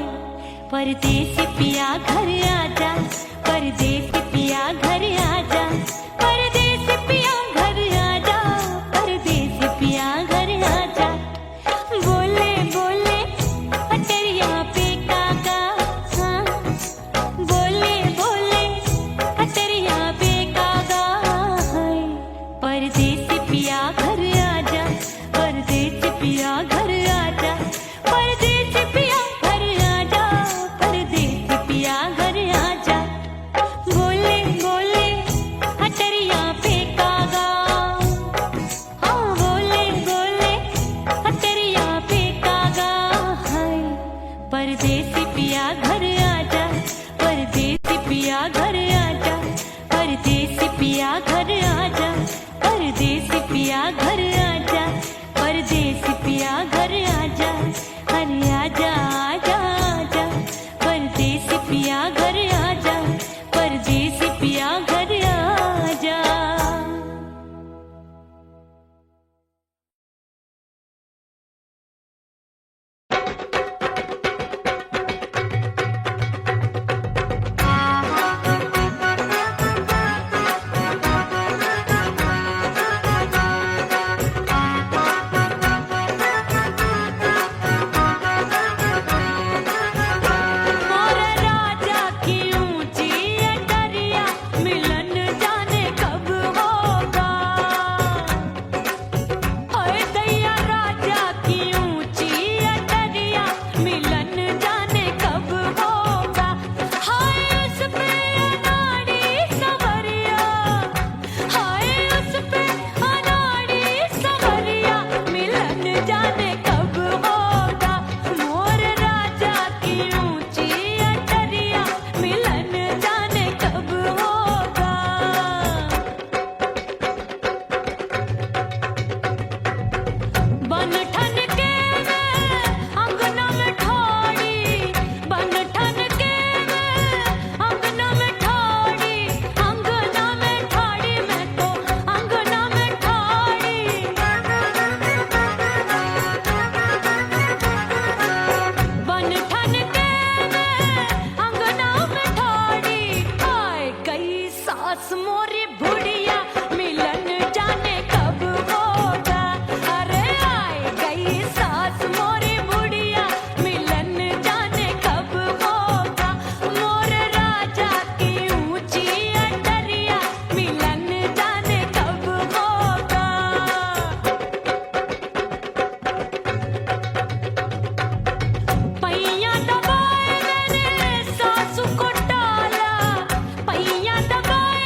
परदेसी पिया घर आजा, परदेसी पिया घर आजा, परदेसी पिया घर आजा, परदेसी पिया घर आजा। बोले बोले अटरिया पे काका, हाँ बोले बोले अटरिया पे काका, परदेसी पिया घर आजा, परदेसी पिया घर आजा, परदेसी पिया घर आजा, परदेसी पिया घर आजा। बोले बोले अटरिया पे कागा, हाँ बोले बोले अटरिया पे कागा, हाय परदेसी पिया घर आजा, परदेसी पिया घर आजा, परदेसी पिया घर आजा, परदेसी पिया घर आजा, परदेसी पिया घर आजा, अरे आजा आजा आजा, परदेसी पिया घर आजा, परदेसी पिया घर आजा। पैया दबाए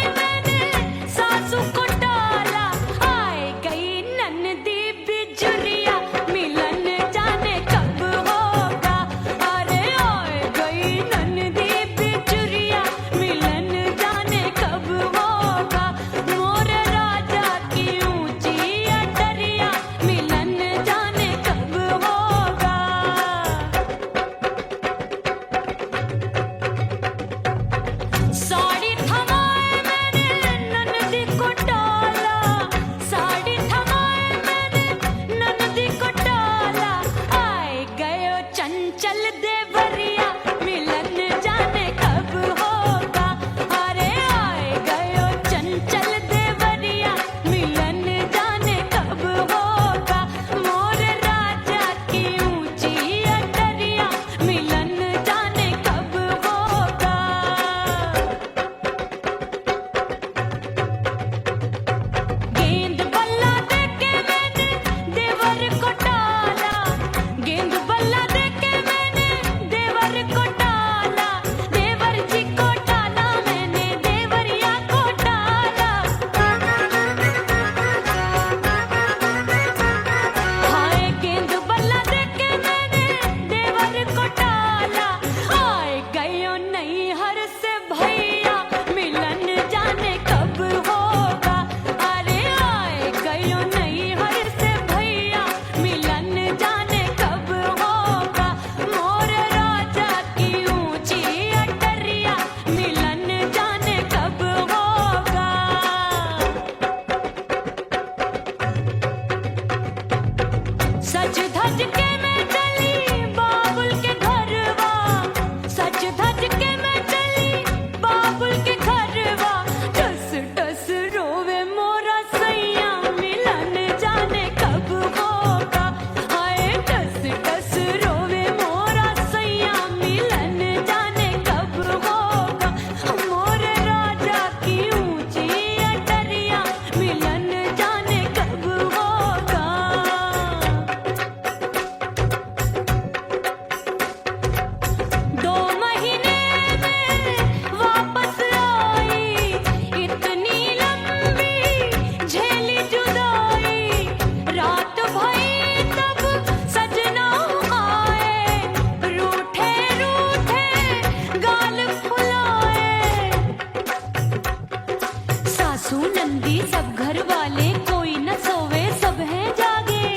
सासू नंदी सब घर वाले, कोई न सोवे सब हैं जागे।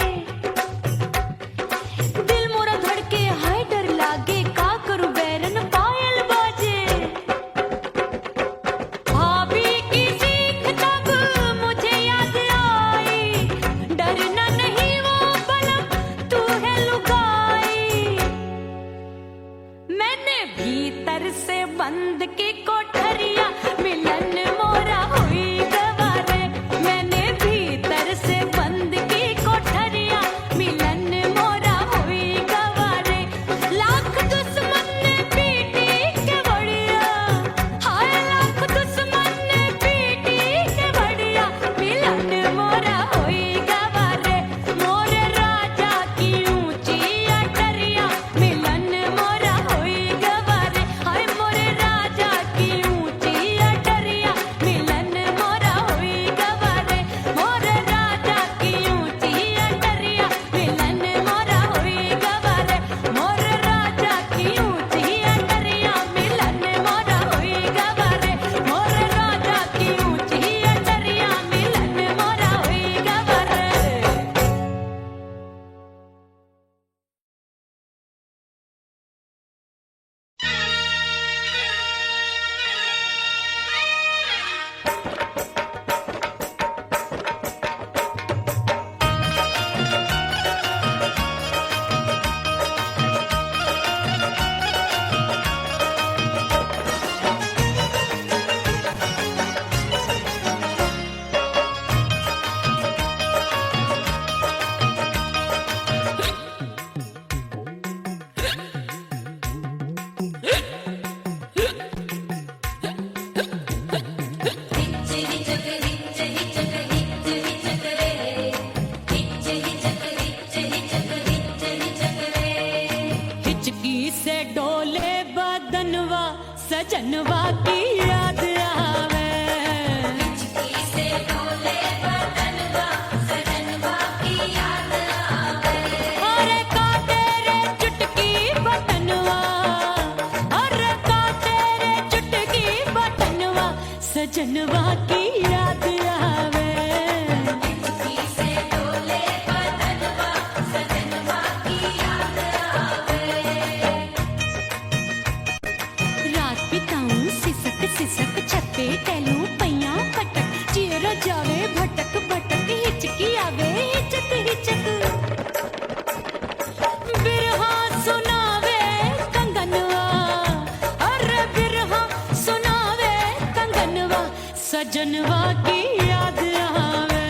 दिल मोरा धड़के हाय डर लागे, का करूं बैरन पायल बाजे। भाभी की सीख तब मुझे याद आई, डरना नहीं वो बलम तू है लुगाई। मैंने भीतर से बंद की कोठरिया, मिलन मोरा हुई गवारे। मैंने भीतर से बंद की कोठरिया, मिलन मोरा हुई गवारे। लाख दुश्मन ने पीटी के बढ़िया, हाय लाख दुश्मन ने पीटी के बढ़िया, मिलन मोरा हुई गवारे। मोरे राजा की ऊंची अटरिया, मिलन मोरा हुई गवारे। हाय मोरे राजा की ऊंची अटरिया, मिलन मोरा हुई गवारे। मोरे राजा की ऊंची अटरिया, मिलन मोरा हुई गवारे। मोरे राजा की ऊंची अटरिया, मिलन मोरा हुई गवारे। मोरे राजा की ऊंची अटरिया, मिलन मोरा हुई गवारे। हिचकी से डोले बदनवा, सजनवा की याद आवे। हिचकी से डोले बदनवा, सजनवा की याद आवे। अरे का तेरे चुटकी बटनवा, अरे का तेरे चुटकी बटनवा, सजनवा की याद आवे। हिचकी से डोले बदनवा, सजनवा की याद आवे। रात बिताऊं सिसक सिसक, छत्ते टैलू पैया पटक, चेहरा जावे भटक भटक, हिचकी आवे हिचक हिचक। बिरहा सुनावे कंगनवा, अरे बिरहा सुनावे कंगनवा, सजनवा की याद आवे।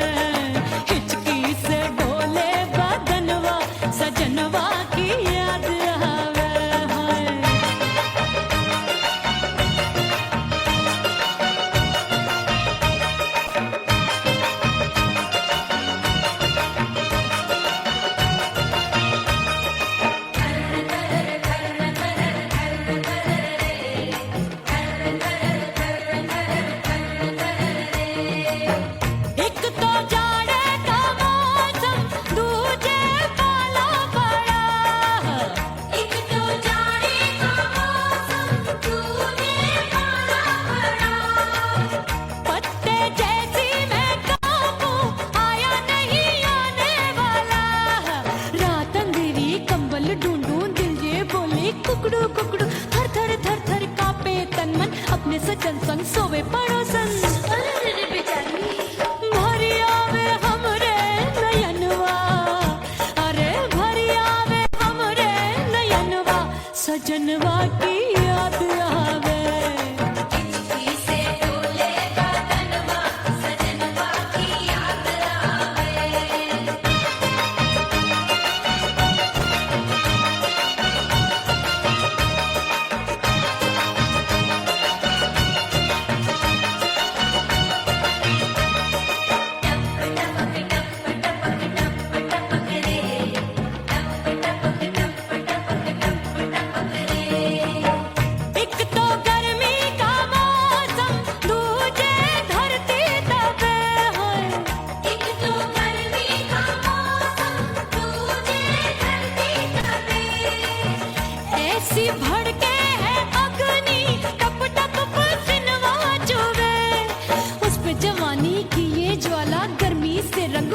हिचकी से डोले बदनवा, सजनवा की याद आवे। हाय एक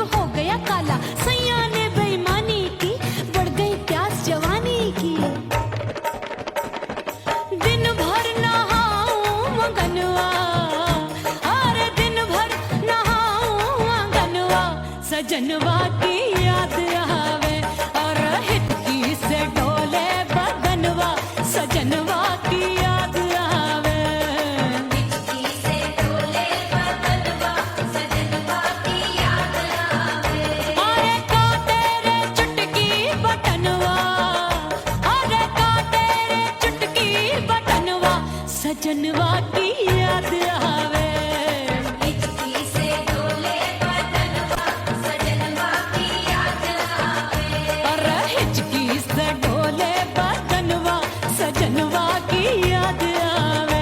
हो गया काला, सैया ने बेईमानी की, बढ़ गई प्यास जवानी की। दिन भर नहाऊं आंगनवा, अरे दिन भर नहाऊं आंगनवा, सजनवा की याद आवे और हिचकी से डोले बदनवा, सजनवा की याद आवे। हिचकी से डोले बदनवा, सजनवा की याद आवे। अरे का तेरे चुटकी बटनवा, अरे का तेरे चुटकी बटनवा, सजनवा की याद आवे। हिचकी से डोले बदनवा, सजनवा की याद आवे। अरे हिचकी से डोले बदनवा, सजनवा की याद आवे।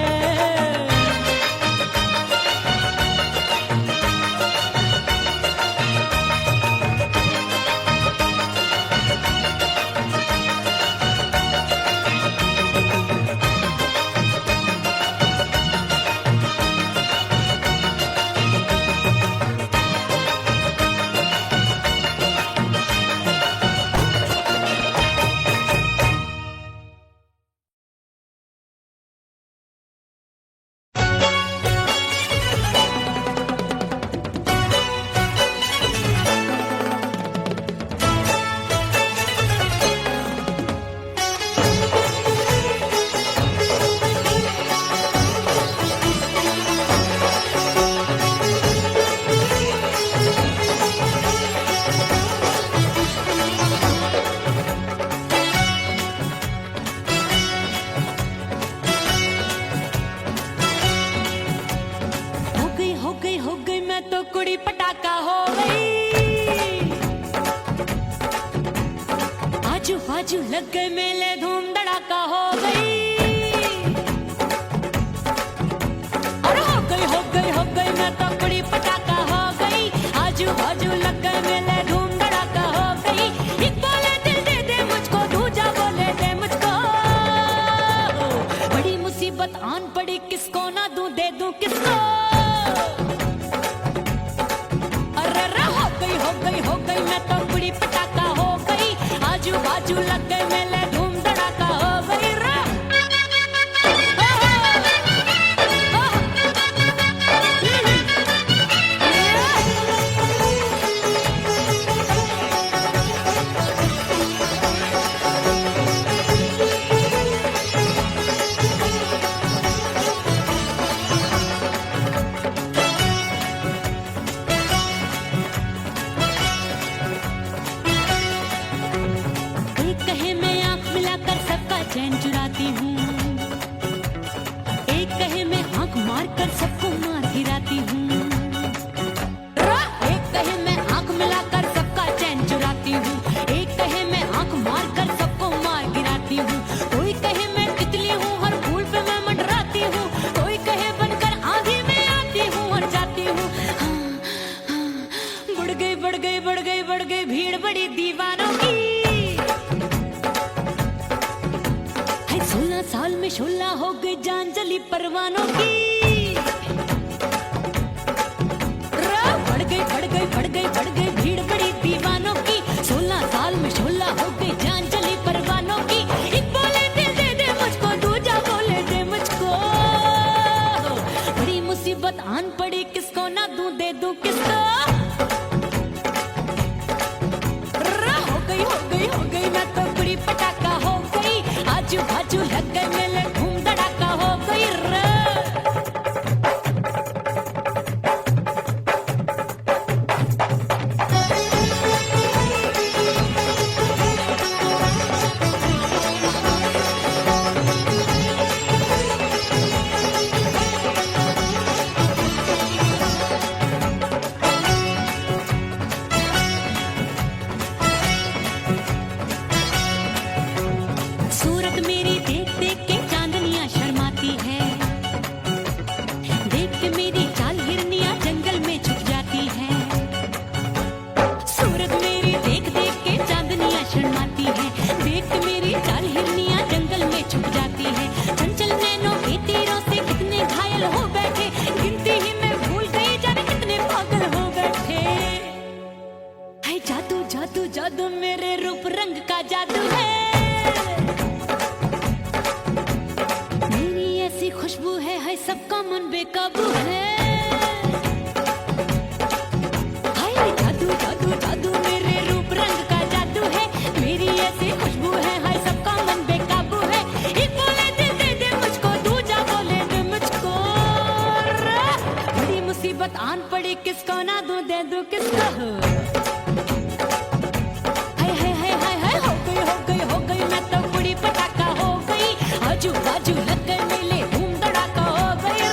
हो गई मैं तो कुड़ी पटाखा हो गई। आजू बाजू लग गए मेले, धूम धड़ाका हो गई। अरे हो गई मैं तो कुड़ी पटाखा हो गई। आजू बाजू लग गए मेले, धूम धड़ाका हो गई। एक बोले दिल दे दे मुझको, दूजा बोले दे मुझको। बड़ी मुसीबत आन पड़ी, किसको ना दूं दे दूं किसको। हो गई मैं तो कुड़ी पटाखा हो गई। आजू बाजू लग गए मेले, धूम धड़ाका हो गई रे। चैन चुराती हूँ, एक कहे मैं आंख मार कर सबको मार गिराती हूँ। एक कहे मैं आंख मिलाकर सबका चैन चुराती हूँ, एक कहे मैं आंख मार कर सबको मार गिराती हूँ। कोई कहे मैं तितली हूँ, हर फूल पे मैं मंडराती हूँ। कोई कहे बनकर आंधी में आती हूँ और जाती हूँ। बढ़ गई भीड़ बड़ी दीवानों की। 16 साल में शोला हो गई, जान जली परवानों की। बढ़ गई भीड़ बड़ी दीवानों की। 16 साल में शोला हो गई, जान जली परवानों की। एक बोले दिल दे दे मुझको, दूजा बोले दे मुझको। बड़ी मुसीबत आन पड़ी, किसको ना दूं दे दूं किसको। हो गई मैं तो कुड़ी पटाखा हो गई। आजू बाजू लग गए मेले, धूम धड़ाका हो गई रे। जादू मेरे रूप रंग का जादू है। मेरी ऐसी खुशबू है सबका मन बेकाबू है। हाय जादू जादू जादू मेरे रूप रंग का जादू है। मेरी ऐसी खुशबू है सबका मन बेकाबू है। एक बोले दे मुझको, दूजा बोले दे मुझको। बड़ी मुसीबत आन पड़ी, किसको ना दूं दे दूं किसको। हो गई मैं तो बुढ़ी पटाखा हो गई। आजू बाजू लग गए मेले, धूम धड़ाका हो गई।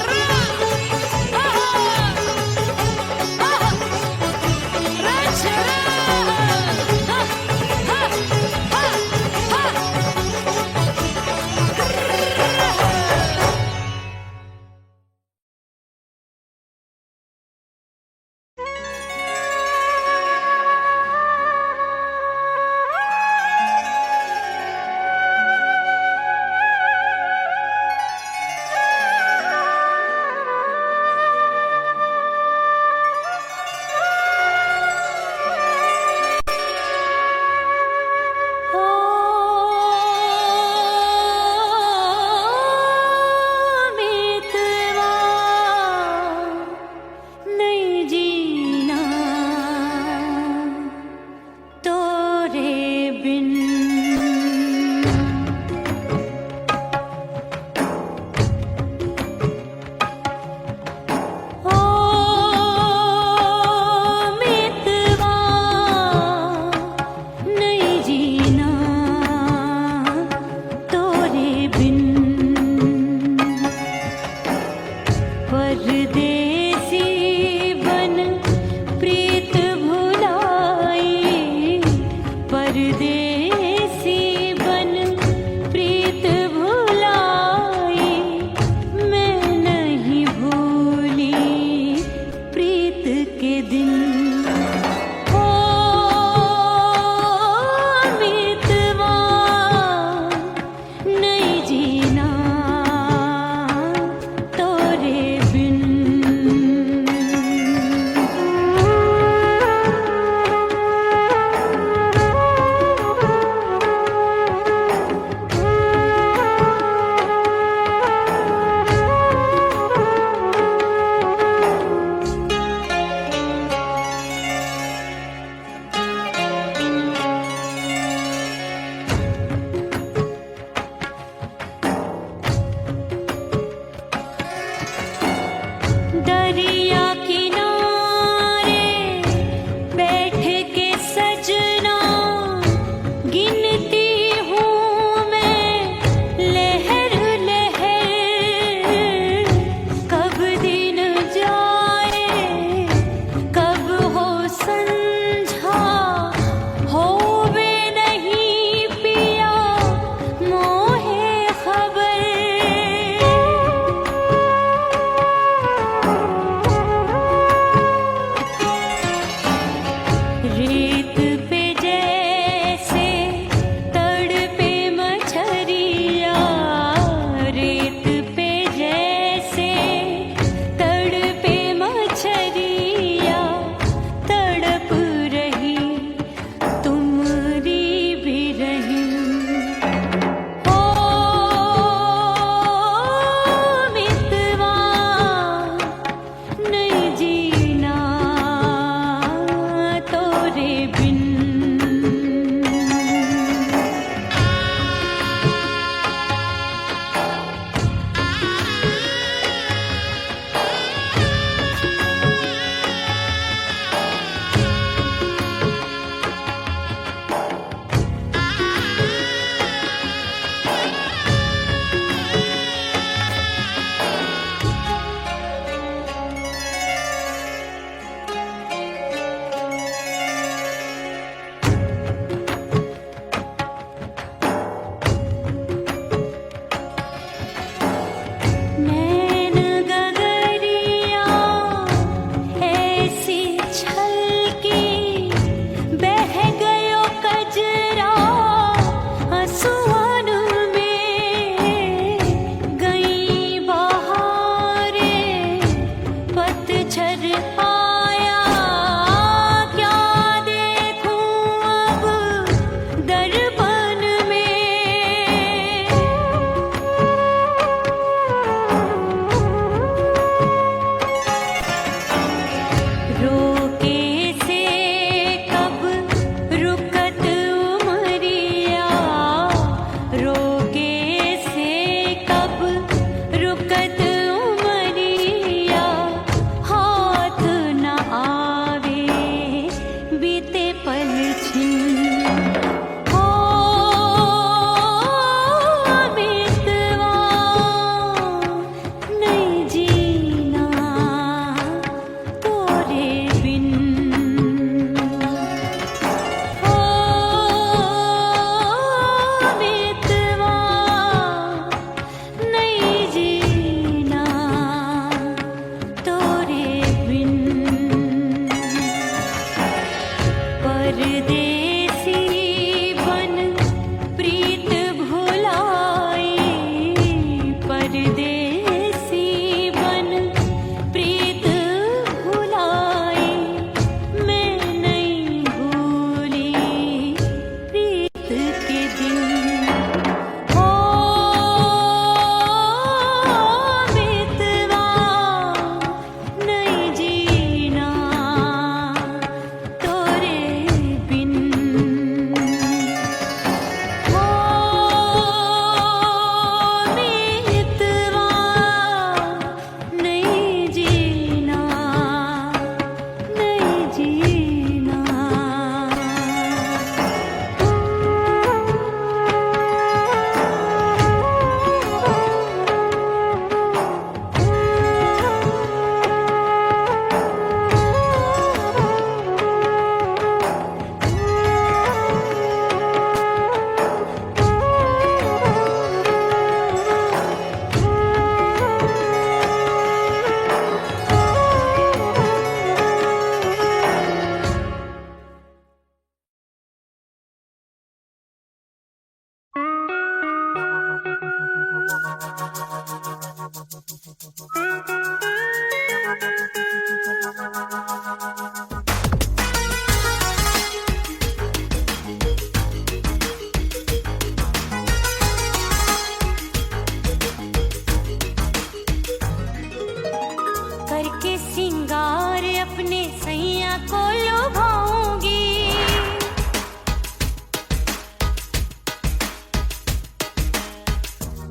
को लुभाऊंगी।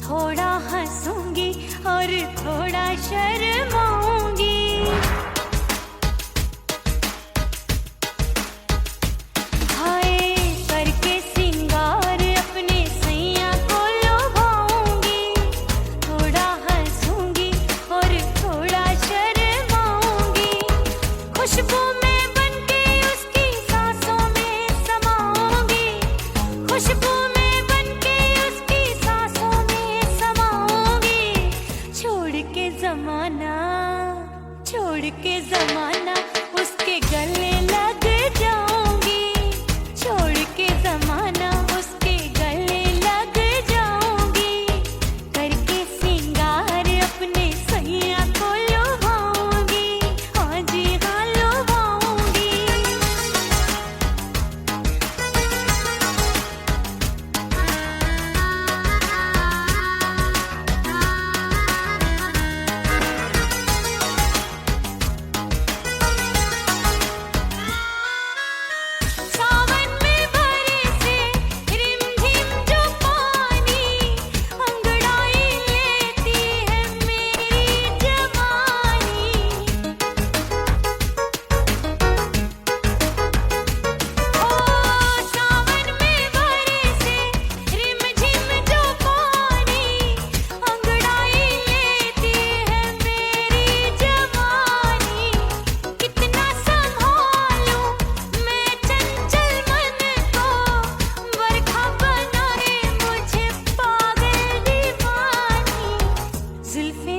थोड़ा हंसूंगी और थोड़ा शर्माऊंगी। हाय करके सिंगार अपने सैया को लुभाऊंगी। थोड़ा हंसूंगी और थोड़ा शर्माऊंगी। खुशबू में बनके उसकी सांसों में समाऊंगी। खुशबू में बनके उसकी सांसों में समाऊंगी। छोड़ के जमाना उसके गले लग जाऊंगी। छोड़ के जमाना उसके गले लग जाऊंगी। करके सिंगार अपने सैया को लुभाऊंगी। हाँ जी हाँ लुभाऊंगी। सावन में बरसे रिमझिम जो पानी, अंगड़ाई लेती है मेरी जवानी। ओ सावन में बरसे रिमझिम जो पानी, अंगड़ाई लेती है मेरी जवानी। कितना संभालूं मैं चंचल मन को, बरखा बनाए मुझे पागल दीवानी। जुल्फे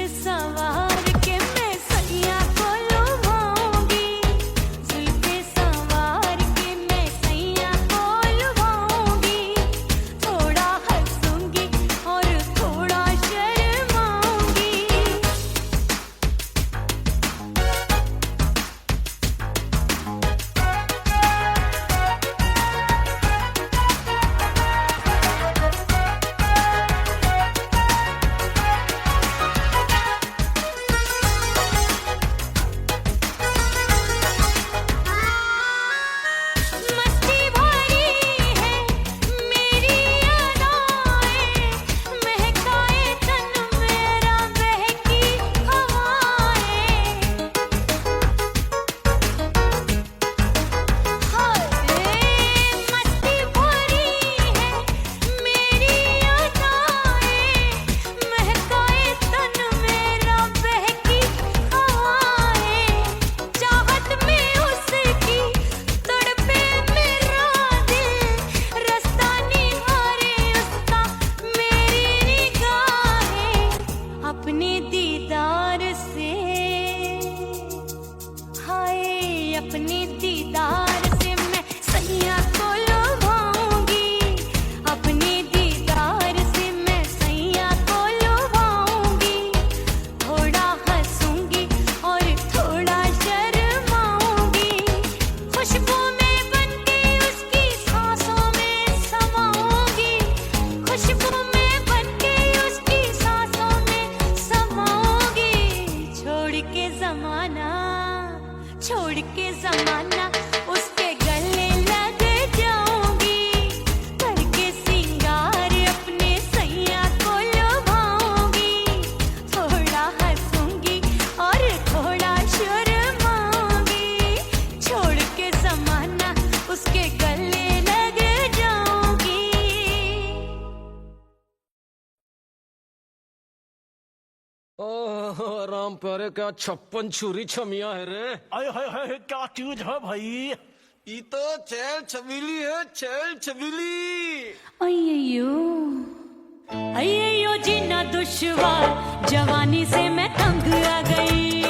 सवार के मैं सैया को लुभाऊंगी। जुल्फे सवार के मैं सैया को लुभाऊंगी। थोड़ा हंसूंगी और थोड़ा शर्माऊंगी। मस्ती भरी है मेरी अदाएं, महकाए तन मेरा बहकी हवाएं। हाय मस्ती भरी है मेरी अदाएं, महकाए तन मेरा बहकी हवाएं। चाहत में उसकी तड़पे मेरा दिल, रास्ता निहारे उसका मेरी निगाहें। अपने दीदार से हाय अपने दीदार से मैं सैया को लुभाऊंगी। अपने दीदार से मैं सैया को लुभाऊंगी। थोड़ा हंसूंगी और थोड़ा शर्माऊंगी। खुशबू में बनके उसकी सांसों में समाऊंगी। खुशबू में बनके उसकी सांसों में समाऊंगी। छोड़ के जमाना उसके गले लग जाऊंगी। करके सिंगार अपने सैया को लुभाऊंगी। थोड़ा हंसूंगी और थोड़ा शर्माऊंगी। छोड़ के जमाना उसके गले लग जाऊंगी। ओह राम प्यारे क्या 56 छुरी छमिया है रे। आय हाय हाय क्या चीज है भाई। ये तो चैल छबीली है, चैल छबीली। अय्यो जीना दुश्वार, जवानी से मैं तंग आ गई।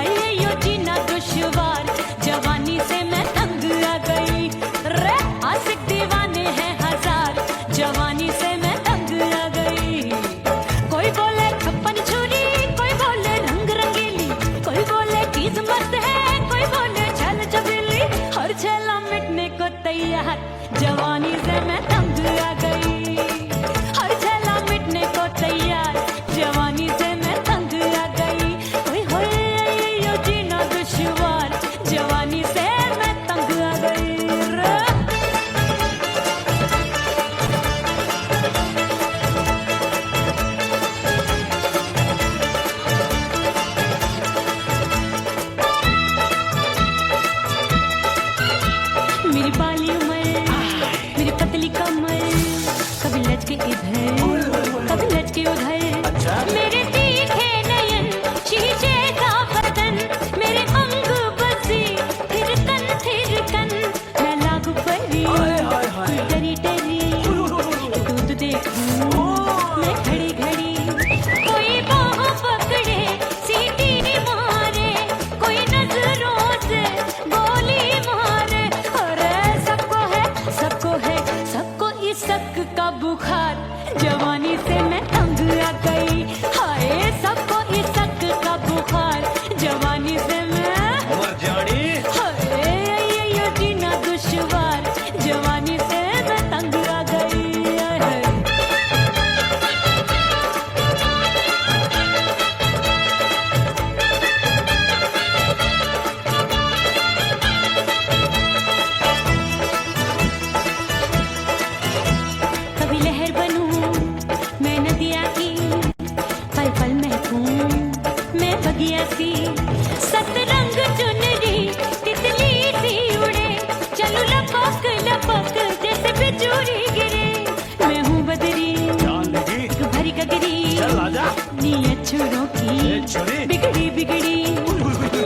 अय्यो जीना दुश्वार, जवानी से मैं तंग आ गई। रे आशिक दीवाने हैं हजार, जवानी से मैं तंग आ गई। कोई बोले 56 छुरी, कोई बोले रंग रंगीली, कोई बोले चीज मस्त है, कोई बोले छल छबीली। हर छेला मिटने को तैयार, जवानी से मैं तंग आ गई। हर छेला मिटने को तैयार, जवानी से मैं के उधर। अच्छा। मेरे तीखे नयन शीशे का बदन, मेरे अंग बसे थिरकन मैं लागू परी हाय, हाय, हाय। डरी डरी दूध देखूं मैं घड़ी घड़ी। कोई बाह पकड़े सीटी मारे, कोई नजरों से गोली मारे। अरे सबको सबको इसक का बुखार, जवानी से मैं तंग आ गई। हाय सबको इसक का बुखार, जवानी से मैं मर जानी। हाय ये जीना दुश्वार, जवानी से मैं तंग आ गई। हाय। कभी लहर बनूं मैं नदिया की, पल पल महकूं मैं बगिया सी। सतरंग चुनरी तितली सी उड़े, चलूं लपक लपक जैसे बिजुरी गिरे। मैं हूँ बदरी जान लगी। भरी गगरी, चल आजा। नीयत छोरों की ए छोरी। बिगड़ी बिगड़ी।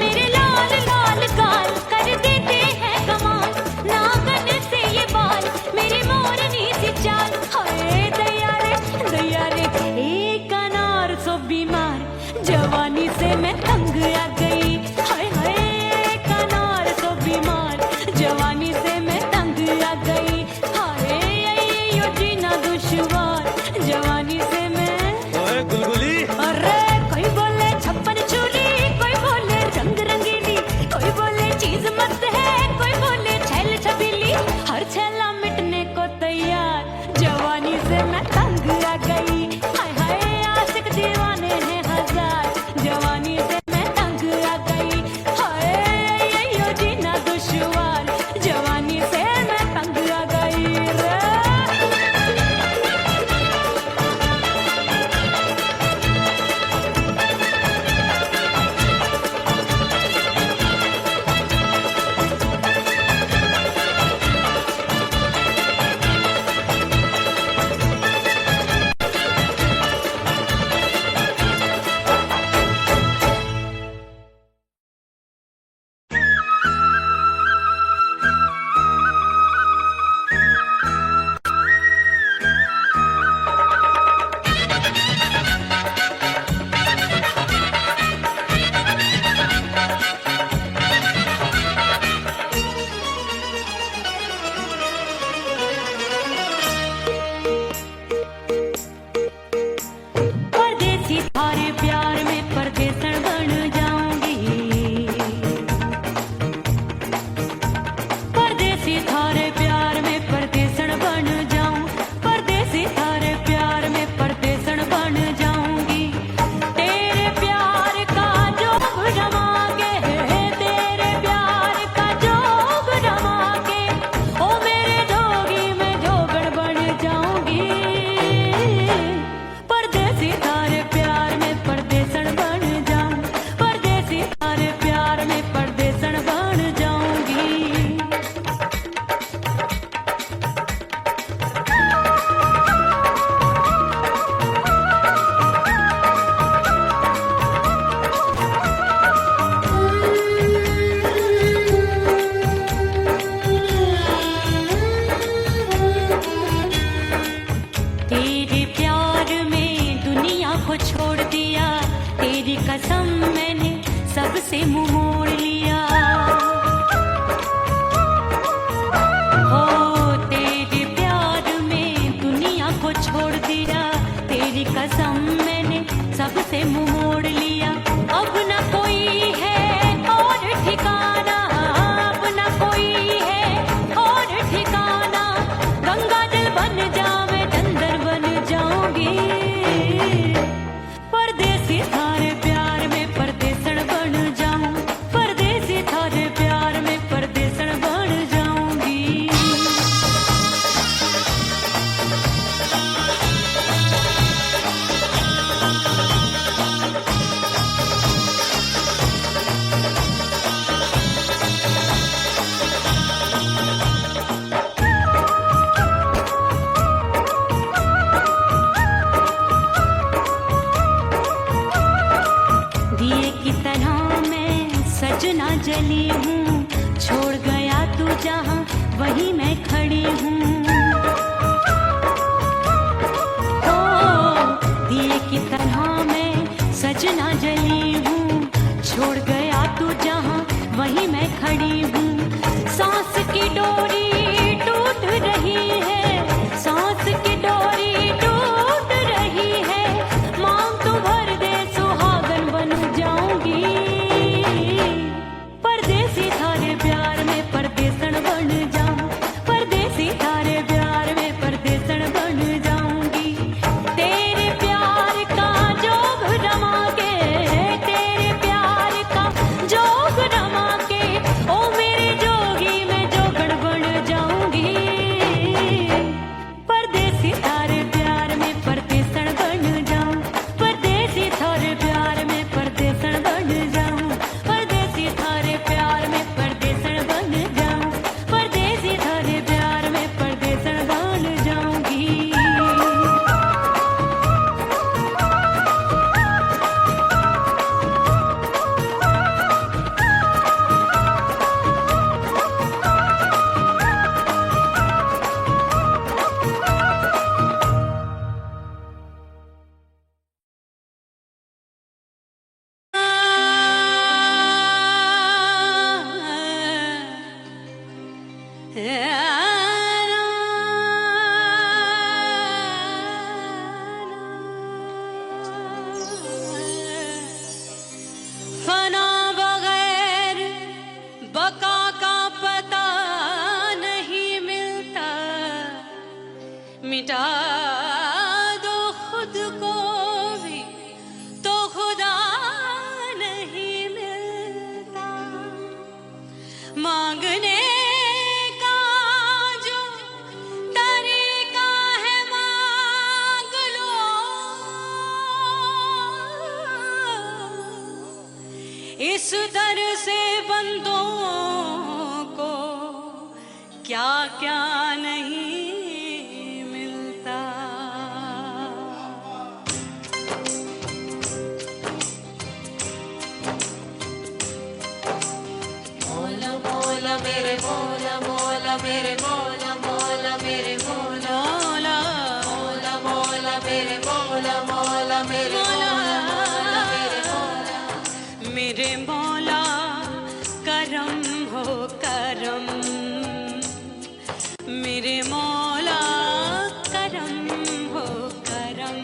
मेरे लाल लाल गाल कर देते हैं कमाल, नागन से ये बाल मेरी मोरनी सी चाल। हाय दैया रे एक अनार सो बीमार, जवानी से मैं तंग आ गई। हाय हाय एक अनार सो बीमार, जवानी से मैं तंग आ गई। हाय यो जीना दुश्वार, जवानी से मैं। ओए गुलगुली। अरे कोई बोले छप्पन छुरी, कोई बोले रंग रंगीली, कोई बोले चीज मस्त है, कोई बोले छैल छबीली। हर छैला मिटने को तैयार, जवानी से मैं तंग आ गई। हाय हाय आशिक दीवाने हैं हजार, जवानी से मैं तंग आ गई। हाय यो जीना दुश्वार, जवानी से मैं तंग आ गई रे। परदेसी थारे प्यार में परदेसन बन जाऊंगी। परदेसी थारे प्यार में परदेसन बन जाऊं, परदेसी थारे प्यार में परदेसन बन जाऊंगी। तेरे प्यार का जोग जमा के, तेरे प्यार का जोग जमा के, ओ मेरे जोगी मैं जोगड़ बन जाऊंगी। परदेसी थारे प्यार में परदेसन बन जाऊं, परदेसी थारे प्यार में परदेसन बन जाऊंगी। तेरे प्यार में दुनिया को छोड़ दिया, तेरी कसम मैंने सबसे मुंह मोड़ लिया। हो तेरे प्यार में दुनिया को छोड़ दिया, तेरी कसम मैंने सबसे मुंह मोड़ लिया। अब न कोई है और ठिकाना, अब न कोई है और ठिकाना। गंगा जल बन जावे चंदर बन जाऊंगी। परदेसी थारे प्यार में परदेसन बन जाऊं, परदेसी थारे प्यार में परदेसन बन जाऊंगी। सजना जली हूँ, छोड़ गया तू जहाँ वहीं मैं खड़ी हूँ। ओ दिए की तरह मैं सजना जली हूँ, छोड़ गया तू जहाँ वहीं मैं खड़ी हूँ। सांस की डोरी टूट रही है, सांस की डोरी टूट रही है, मांग तू भर दे सुहागन बन जाऊंगी। परदेसी थारे प्यार में परदेसन बन जाऊं, परदेसी थारे प्यार में परदेसन बन जाऊंगी। तेरे प्यार का जोग रमा के, तेरे प्यार का जोग रमा के, ओ मेरे जोगी मैं जोगण बन जाऊंगी। परदेसी थारे प्यार में परदेसन बन जाऊं, परदेसी थारे प्यार में परदेसन बन जाऊं, परदेसी थारे प्यार में परदेसन बन जाऊं, परदेसी थारे प्यार में परदेसन बन जाऊंगी। फना बगैर बका का पता नहीं मिलता, मिटा दो खुद को भी तो खुदा नहीं मिलता। मांगने का जो तरीका है मांग लो, इस दर से बंदों को क्या क्या नहीं मिलता। मौला मौला मेरे मौला, मौला मेरे मौला, मौला मेरे मौला, मौला मौला मेरे मौला, मौला मेरे मौला, मौला मेरे मौला, मेरे मौला करम हो करम, मेरे मौला करम हो करम,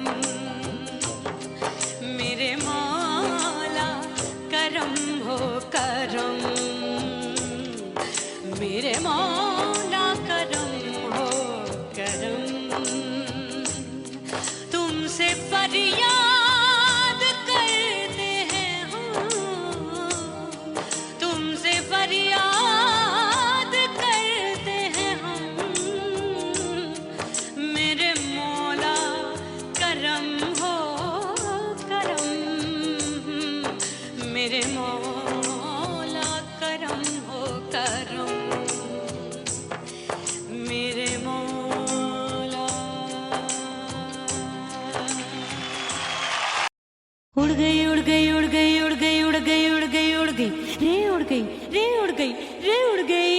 मेरे मौला करम हो करम, मेरे मौला करम हो करम। तुमसे फरियाद करते हैं हम, तुमसे फरियाद करते हैं हम, मेरे मौला करम हो करम, मेरे मौला करम हो करम, मेरे मौला। उड़ गई उड़ गई उड़ गई उड़ गई उड़ गई उड़ गई उड़ गई रे उड़ गई रे उड़ गई रे उड़ गई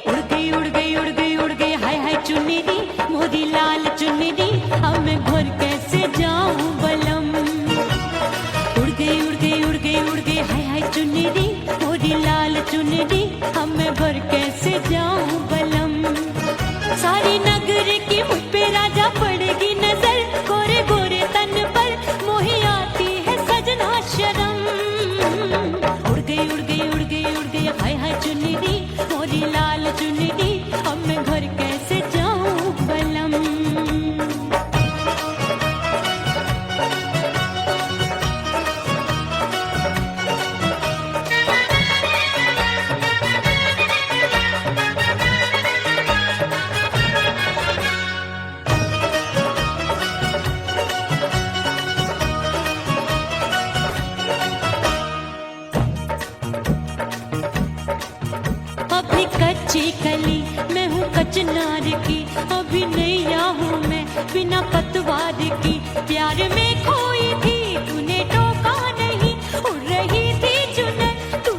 उड़ गई उड़ गई उड़ गई उड़ गई। हाय हाय चुन्नी दी मोदी लाल चुन्नी दी, अब मैं घर कैसे जाऊं बलम। उड़ गई उड़ गई उड़ गई उड़ गई हाय हाय चुन्नी दी मोदी लाल चुन्नी दी, अब मैं घर कैसे जाऊं बलम। सारी नगर की मुझ पे राजा पड़ेगी नजर, गोरे गोरे तन पर मोही आती है सजना शर्म। उड़ गई उड़ गई उड़ गई उड़ गई हाय हाय चुन्नी दी मोरी लाल चुन्नी दी, अब मैं घर कैसे जाऊं बलम। कच्ची कली मैं हूँ कचनार की, अभी नैया हूँ मैं बिना पतवार की। प्यार में खोई थी तूने टोका नहीं, उड़ रही थी चुनर तू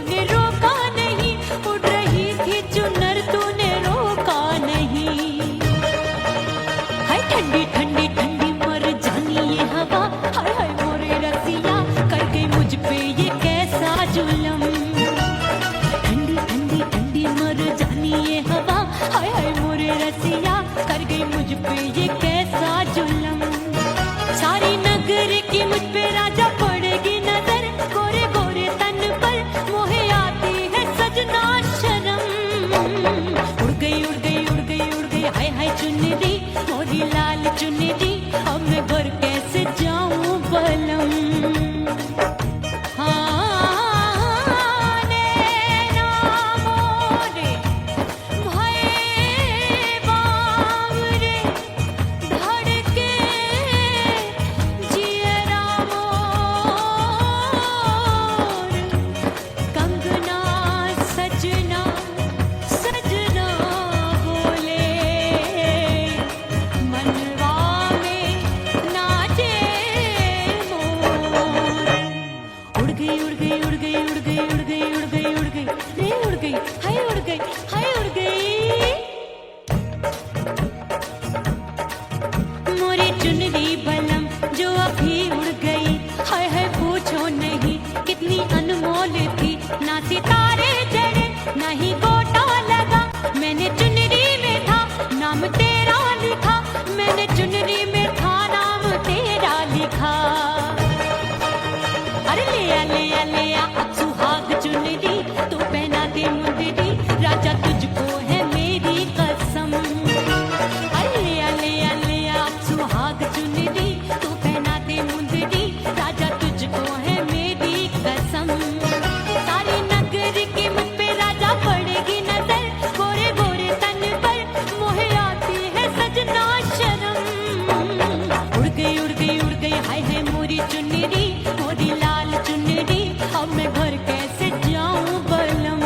हाय मोरी चुनरी मोरी लाल चुनरी अब मैं घर कैसे जाऊं बलम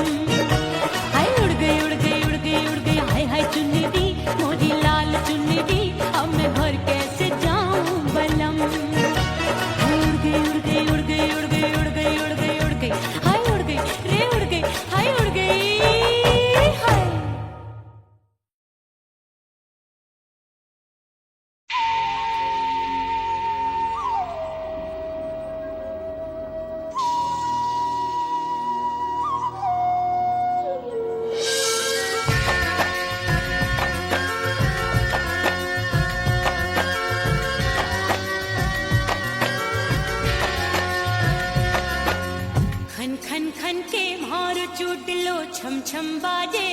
हाय उड़ गई उड़ गई उड़ गई उड़ गई हाय हाय चुनरी मोरी लाल चुनरी अब मैं घर कैसे जाऊं बलम उड़ गई उड़ गई उड़ गई उड़ गई उड़ गई उड़ गई उड़ गई हाय उड़ गई रे उड़ गई हाय उड़ गई हाय खन खन खन के मार चूट लो छम छम बाजे